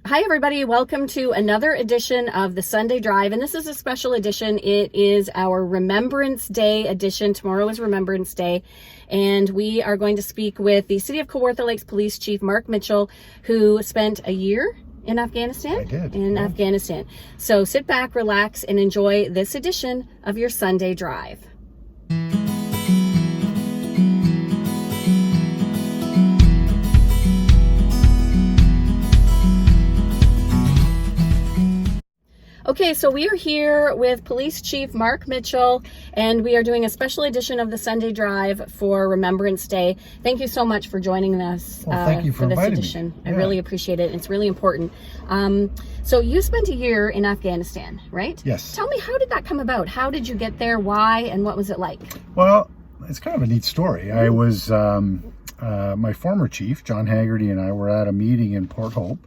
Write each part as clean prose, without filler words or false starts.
Hi, everybody. Welcome to another edition of the Sunday Drive. And this is a special edition. It is our Remembrance Day edition. Tomorrow is Remembrance Day. And we are going to speak with the City of Kawartha Lakes Police Chief Mark Mitchell, who spent a year in Afghanistan. I did. Afghanistan. So sit back, relax, and enjoy this edition of your Sunday Drive. Okay, so we are here with Police Chief Mark Mitchell, and we are doing a special edition of the Sunday Drive for Remembrance Day. Thank you so much for joining us thank you for this inviting edition. me. I really appreciate it. It's really important. So you spent a year in Afghanistan, right? Yes. Tell me, how did that come about? How did you get there? Why? And what was it like? Well, it's kind of a neat story. I was, my former chief, John Haggerty, and I were at a meeting in Port Hope.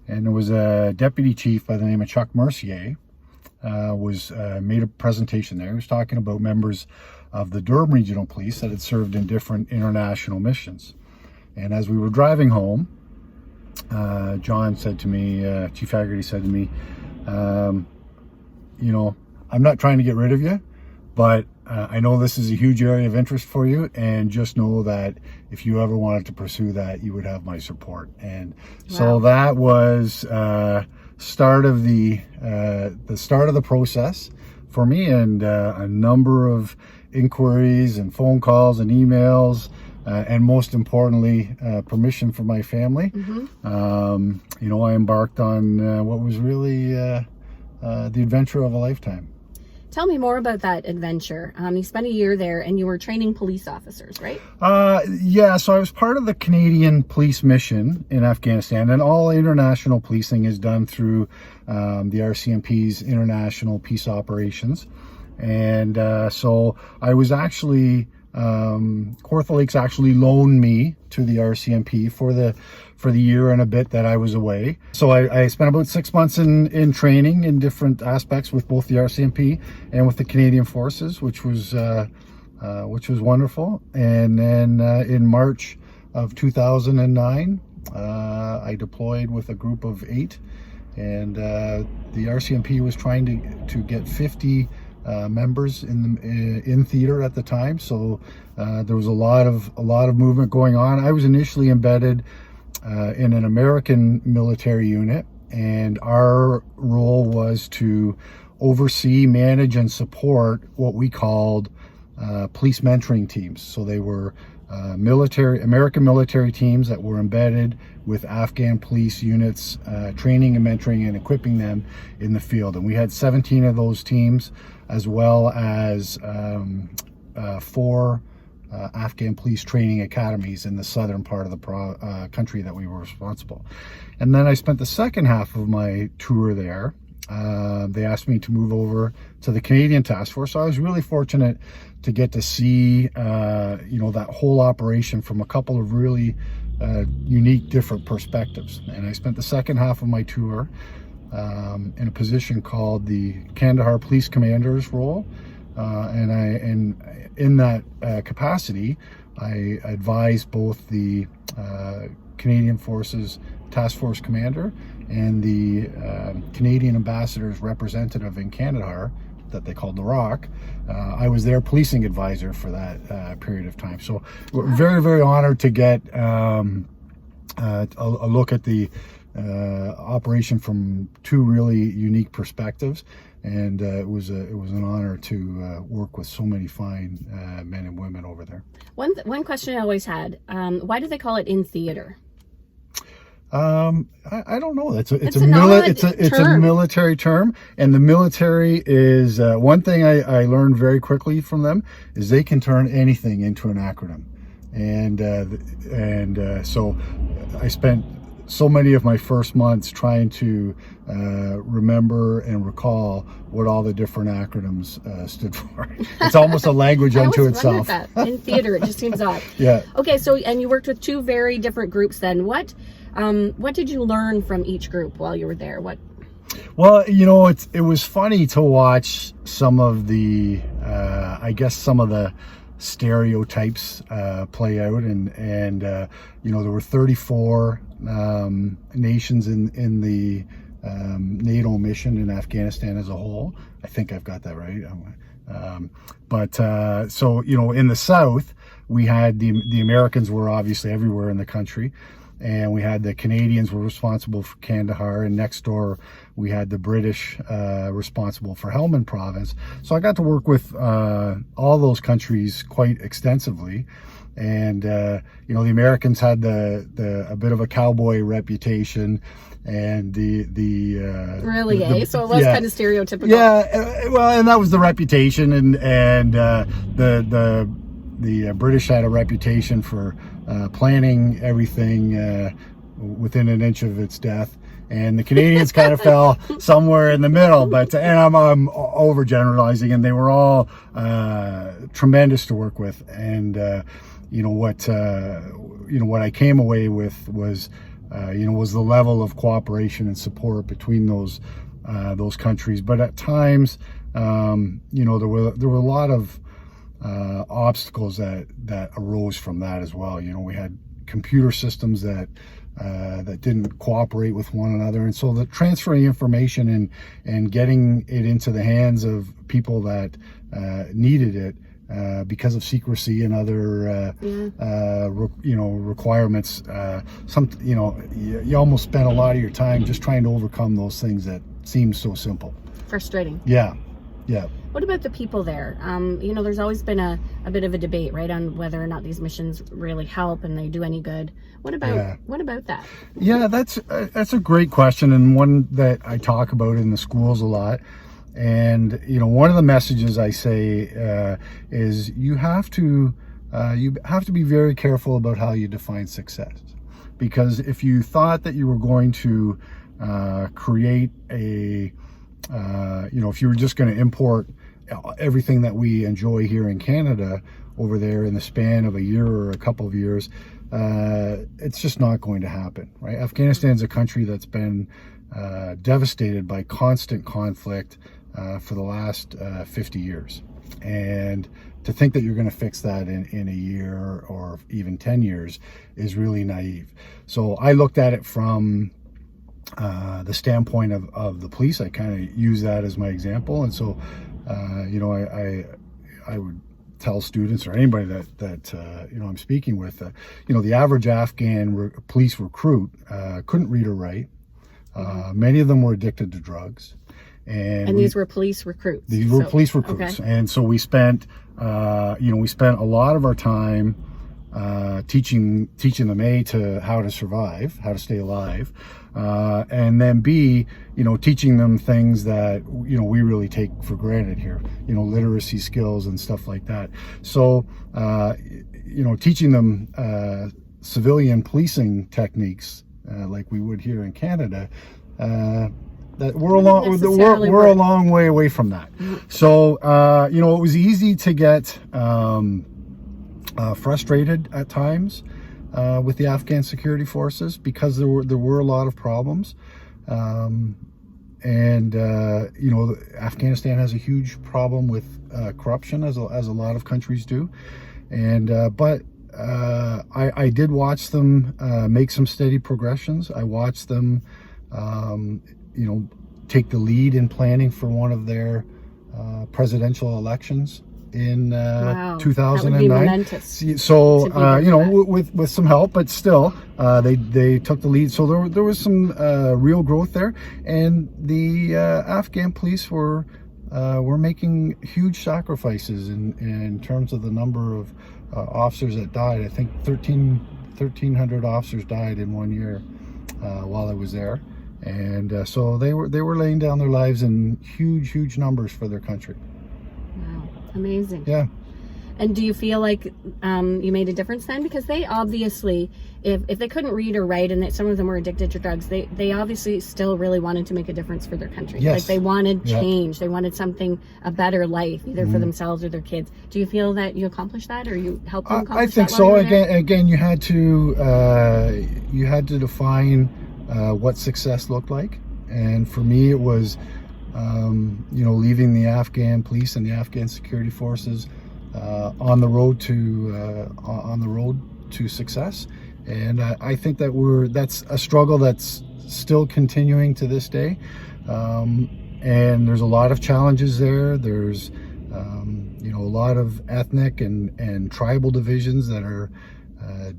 And there was a deputy chief by the name of Chuck Mercier made a presentation there. He was talking about members of the Durham Regional Police that had served in different international missions. And as we were driving home, John said to me, Chief Haggerty said to me, you know, I'm not trying to get rid of you, but I know this is a huge area of interest for you, and just know that if you ever wanted to pursue that, you would have my support. And so that was start of the start of the process for me, and a number of inquiries and phone calls and emails, and most importantly, permission from my family. You know, I embarked on what was really the adventure of a lifetime. Tell me more about that adventure. You spent a year there and you were training police officers, right? Yeah, so I was part of the Canadian police mission in Afghanistan, and all international policing is done through the RCMP's International Peace Operations. And so I was actually, Kawartha Lakes actually loaned me to the RCMP for the year and a bit that I was away. So I spent about 6 months in training in different aspects with both the RCMP and with the Canadian Forces, which was wonderful. And then in March of 2009, I deployed with a group of 8, and the RCMP was trying to get 50 members in theater at the time. So there was a lot of movement going on. I was initially embedded in an American military unit, and our role was to oversee, manage, and support what we called police mentoring teams. So they were American military teams that were embedded with Afghan police units, training and mentoring and equipping them in the field. And we had 17 of those teams, as well as 4 Afghan police training academies in the southern part of the country that we were responsible. And then I spent the second half of my tour there. They asked me to move over to the Canadian Task Force. So I was really fortunate to get to see, you know, that whole operation from a couple of really unique, different perspectives. And I spent the second half of my tour in a position called the Kandahar Police Commander's role. And in that capacity, I advised both the Canadian Forces Task Force Commander and the Canadian Ambassador's representative in Kandahar, that they called the Rock. I was their policing advisor for that period of time. So we're very, very honored to get a look at the operation from 2 really unique perspectives. And it was an honor to work with so many fine men and women over there. One question I always had: why do they call it in theater? I don't know. It's a military term, and the military is one thing I learned very quickly from them is they can turn anything into an acronym, and so I spent so many of my first months trying to remember and recall what all the different acronyms stood for. It's almost a language unto itself. I always wondered that. In theater, it just seems odd. Yeah. Okay, so and you worked with 2 very different groups then. What did you learn from each group while you were there? Well, you know, it was funny to watch some of the, I guess some of the stereotypes play out, and you know, there were 34 nations in the NATO mission in Afghanistan as a whole. I think I've got that right. So, you know, in the south, we had the Americans were obviously everywhere in the country, and we had the Canadians were responsible for Kandahar, and next door we had the British responsible for Helmand province. So I got to work with all those countries quite extensively. And you know, the Americans had a bit of a cowboy reputation, and so it was kind of stereotypical. Well, and that was the reputation, and the British had a reputation for planning everything within an inch of its death, and the Canadians kind of fell somewhere in the middle. But and I'm overgeneralizing, and they were all tremendous to work with. And you know what I came away with was was the level of cooperation and support between those countries. But at times, you know, there were a lot of obstacles that arose from that as well. You know, we had computer systems that didn't cooperate with one another, and so the transferring information and getting it into the hands of people that needed it because of secrecy and other requirements. You almost spend a lot of your time just trying to overcome those things that seem so simple. Frustrating. Yeah. What about the people there? You know, there's always been a bit of a debate, right, on whether or not these missions really help and they do any good. What about that? Yeah, that's a great question, and one that I talk about in the schools a lot. And you know, one of the messages I say is you have to be very careful about how you define success, because if you thought that you were going to create a if you were just going to import everything that we enjoy here in Canada over there in the span of a year or a couple of years, it's just not going to happen, right? Afghanistan's a country that's been devastated by constant conflict for the last 50 years. And to think that you're going to fix that in a year or even 10 years is really naive. So I looked at it from the standpoint of the police. I kind of use that as my example. And so, I would tell students or anybody that I'm speaking with, the average Afghan police recruit couldn't read or write. Many of them were addicted to drugs. And these were police recruits. These were police recruits. Okay. And so we spent a lot of our time teaching them how to survive, how to stay alive, and then B, teaching them things that we really take for granted here, literacy skills and stuff like that. So teaching them civilian policing techniques like we would here in Canada. That we're a long way away from that. Mm-hmm. So it was easy to get frustrated at times with the Afghan security forces because there were a lot of problems, Afghanistan has a huge problem with corruption, as a lot of countries do, but I did watch them make some steady progressions. I watched them take the lead in planning for one of their presidential elections in 2009. So with some help, but still they took the lead. So there was some real growth there, and the Afghan police were making huge sacrifices in terms of the number of officers that died. I think 1,300 officers died in 1 year while I was there. And so they were laying down their lives in huge numbers for their country. Wow, amazing. Yeah. And do you feel like you made a difference then? Because they obviously, if they couldn't read or write, and that some of them were addicted to drugs, they obviously still really wanted to make a difference for their country. Yes. Like they wanted change. They wanted a better life, either for themselves or their kids. Do you feel that you accomplished that, or you helped them accomplish I think that? So. Again, you had to define what success looked like, and for me it was leaving the Afghan police and the Afghan security forces on the road to success. And I think that that's a struggle that's still continuing to this day. And there's a lot of challenges there. There's a lot of ethnic and tribal divisions that are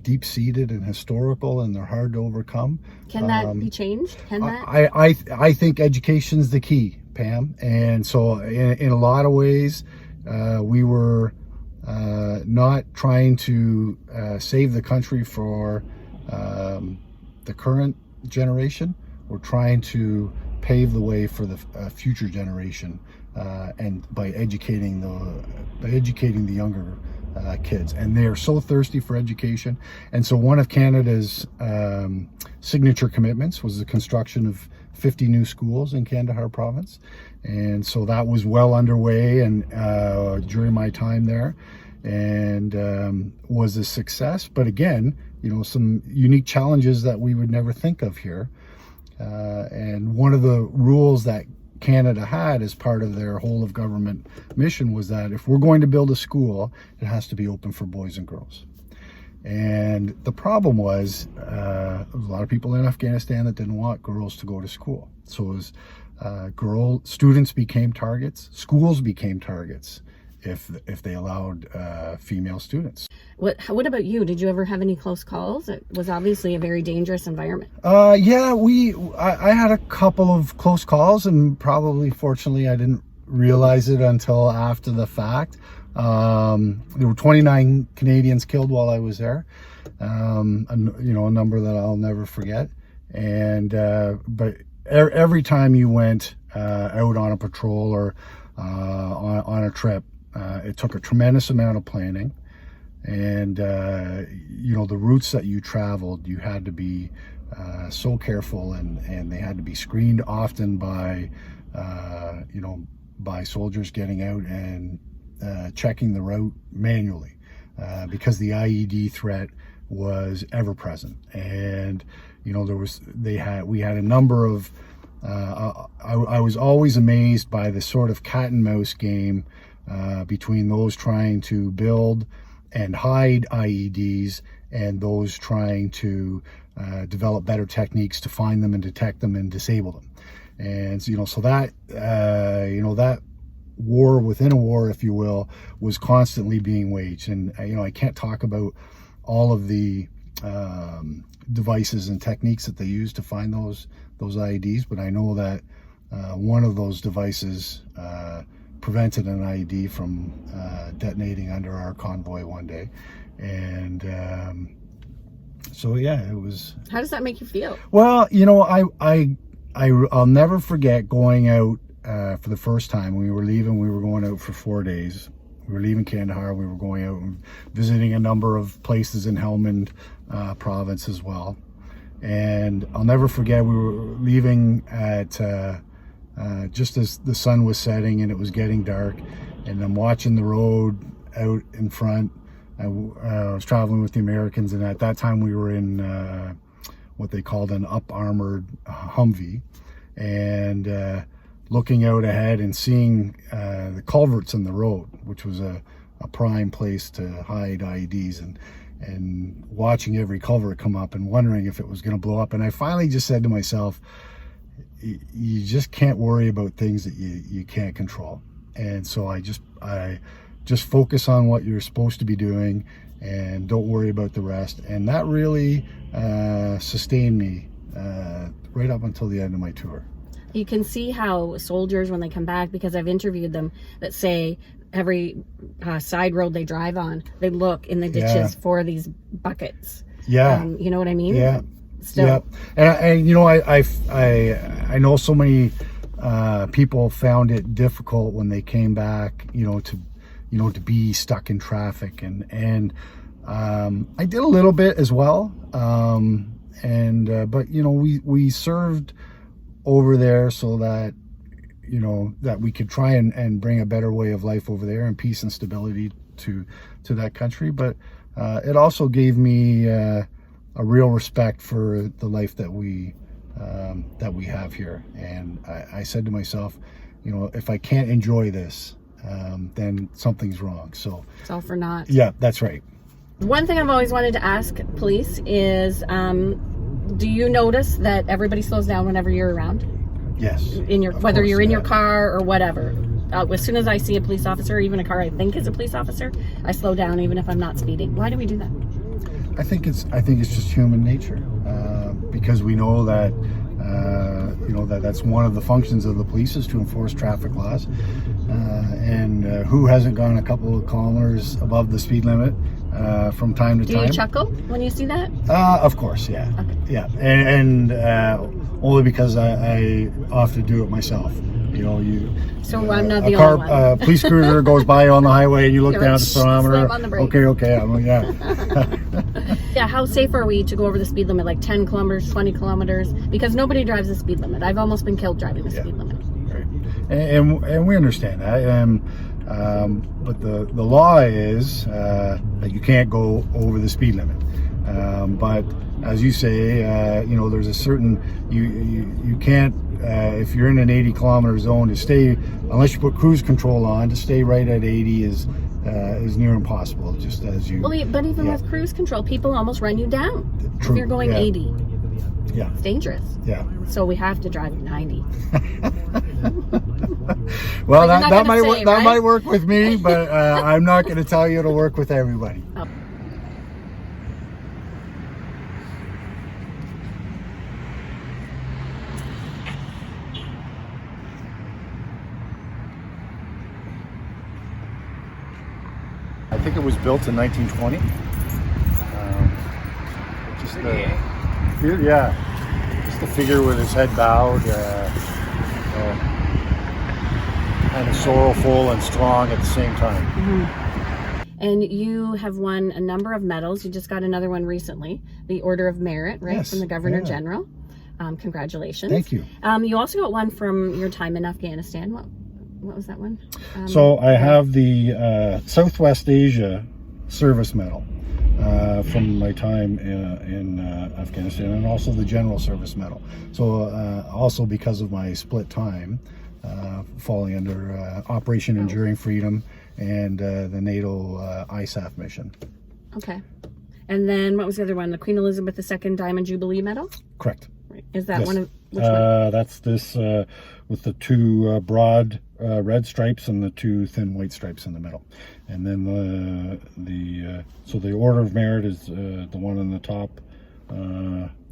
deep-seated and historical, and they're hard to overcome. Can that be changed? Can that? I think education's the key, Pam. And so in a lot of ways, we were not trying to save the country for the current generation. We're trying to pave the way for the future generation, and by educating the younger kids. And they are so thirsty for education. And so one of Canada's signature commitments was the construction of 50 new schools in Kandahar province. And so that was well underway and during my time there, and was a success. But again, some unique challenges that we would never think of here. And one of the rules that Canada had as part of their whole of government mission was that if we're going to build a school, it has to be open for boys and girls. And the problem was there was a lot of people in Afghanistan that didn't want girls to go to school. So as students became targets, schools became targets if they allowed female students. What about you? Did you ever have any close calls? It was obviously a very dangerous environment. Yeah, I had a couple of close calls, and probably, fortunately, I didn't realize it until after the fact. There were 29 Canadians killed while I was there. A number that I'll never forget. And but every time you went out on a patrol or on a trip, it took a tremendous amount of planning. And the routes that you traveled, you had to be so careful, and they had to be screened often by soldiers getting out and checking the route manually, because the IED threat was ever present. And we had a number of I was always amazed by the sort of cat and mouse game between those trying to build and hide IEDs and those trying to develop better techniques to find them and detect them and disable them. And so that that war within a war, if you will, was constantly being waged. And I can't talk about all of the devices and techniques that they use to find those IEDs, but I know that one of those devices prevented an IED from detonating under our convoy one day. And so yeah, it was. How does that make you feel? Well, I'll never forget going out for the first time. We were leaving. We were going out for 4 days. We were leaving Kandahar. We were going out and visiting a number of places in Helmand province as well. And I'll never forget, we were leaving at just as the sun was setting and it was getting dark. And I'm watching the road out in front. I was traveling with the Americans, and at that time we were in what they called an up-armored Humvee. And looking out ahead and seeing the culverts in the road, which was a prime place to hide IEDs, and watching every culvert come up and wondering if it was going to blow up. And I finally just said to myself, you just can't worry about things that you can't control. And so I just focus on what you're supposed to be doing and don't worry about the rest. And that really sustained me right up until the end of my tour. You can see how soldiers, when they come back, because I've interviewed them, that say every side road they drive on, they look in the ditches for these buckets. Yeah. You know what I mean? Yeah. Still. Yeah. And I know so many people found it difficult when they came back, to be stuck in traffic, and I did a little bit as well. But we served over there so that that we could try and bring a better way of life over there and peace and stability to that country. But it also gave me a real respect for the life that we have here. And I said to myself, if I can't enjoy this, then something's wrong. So It's all for naught. yeah, that's right. One thing I've always wanted to ask police is, do you notice that everybody slows down whenever you're around? Yes. Whether you're in your car or whatever. As soon as I see a police officer, even a car I think is a police officer, I slow down even if I'm not speeding. Why do we do that? I think it's just human nature, because we know that that's one of the functions of the police is to enforce traffic laws, and who hasn't gone a couple of kilometers above the speed limit from time to time? Do you chuckle when you see that? Of course, yeah. Okay. Yeah, and only because I often do it myself. So I'm not the only one. A police cruiser goes by on the highway and you look You're down like, at the speedometer. slam on the brake. Okay, yeah. Yeah, how safe are we to go over the speed limit, like 10 kilometers, 20 kilometers? Because nobody drives the speed limit. I've almost been killed driving the speed limit. Right. And we understand that. But the law is that you can't go over the speed limit. But as you say, there's a certain, you can't, if you're in an 80 kilometer zone, to stay, unless you put cruise control on, to stay right at 80 is near impossible, just as you... Well, but even with cruise control, people almost run you down. True. If you're going 80. Yeah. It's dangerous. Yeah. So we have to drive 90. Well, that might might work with me, but I'm not going to tell you to work with everybody. Oh. I think it was built in 1920. Just the figure with his head bowed, kind of sorrowful and strong at the same time. Mm-hmm. And you have won a number of medals. You just got another one recently, the Order of Merit, right, Yes, from the Governor yeah. General. Congratulations. Thank you. You also got one from your time in Afghanistan. What was that one? So I have the Southwest Asia Service Medal from my time in Afghanistan, and also the General Service Medal. So also because of my split time, falling under Operation Enduring Freedom and the NATO ISAF mission. Okay. And then what was the other one? The Queen Elizabeth II Diamond Jubilee Medal? Correct. Right. Is that Yes. one of, which one? That's this with the two broad red stripes and the two thin white stripes in the middle. And then so the Order of Merit is the one on the top.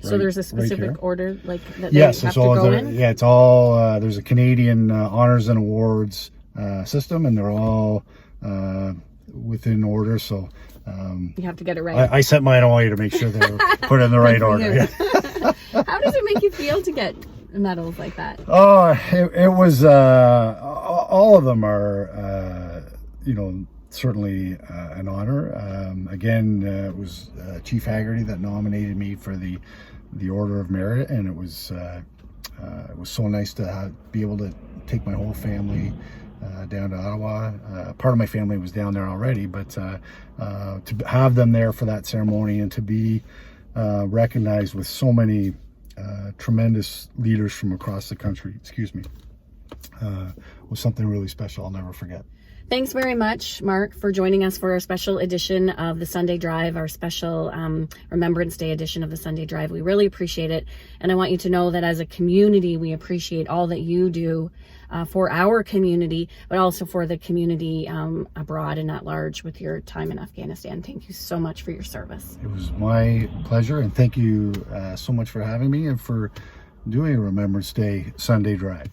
So there's a specific order like that yes, they have to go in? Yeah, it's all there's a Canadian honors and awards system, and they're all within order. So you have to get it right. I sent mine away to make sure they were put in the right order. Yeah. How does it make you feel to get medals like that? Oh, it was all of them are certainly an honor. Again, it was Chief Haggerty that nominated me for the Order of Merit, and it was so nice to be able to take my whole family down to Ottawa. Part of my family was down there already, but to have them there for that ceremony and to be recognized with so many tremendous leaders from across the country, was something really special I'll never forget. Thanks very much, Mark, for joining us for our special edition of the Sunday Drive, our special Remembrance Day edition of the Sunday Drive. We really appreciate it. And I want you to know that as a community, we appreciate all that you do for our community, but also for the community abroad and at large with your time in Afghanistan. Thank you so much for your service. It was my pleasure, and thank you so much for having me and for doing a Remembrance Day Sunday Drive.